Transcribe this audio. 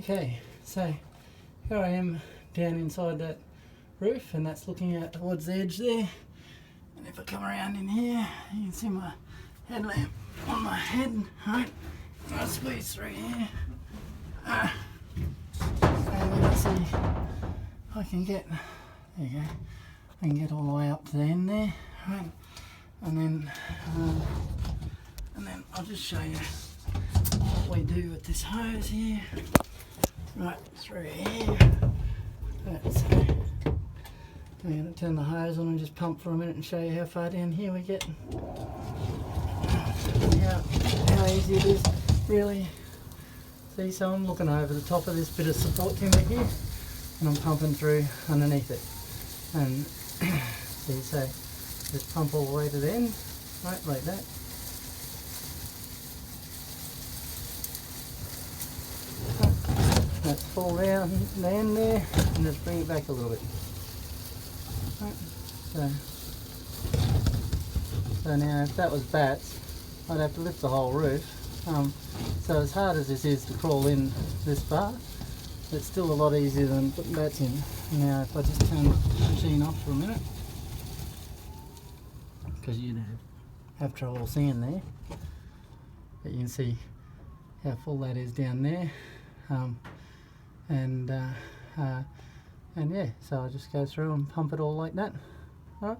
Okay, so here I am down inside that roof, and that's looking out towards the edge there. And if I come around in here, you can see my headlamp on my head, right? I'll squeeze through here. And then I see I can get, there you go, I can get all the way up to the end there, right? And then I'll just show you what we do with this hose here. Right through here. Right, so I'm going to turn the hose on and just pump for a minute and show you how far down here we get. How easy it is, really. See, so I'm looking over the top of this bit of support timber here, and I'm pumping through underneath it. And see, so just pump all the way to the end, right, like that. Let's fall down the end there and just bring it back a little bit. Right. So now if that was bats, I'd have to lift the whole roof. So as hard as this is to crawl in this far, it's still a lot easier than putting bats in. Now if I just turn the machine off for a minute, because you'd have trouble seeing there, but you can see how full that is down there. And yeah, so I just go through and pump it all like that. All right.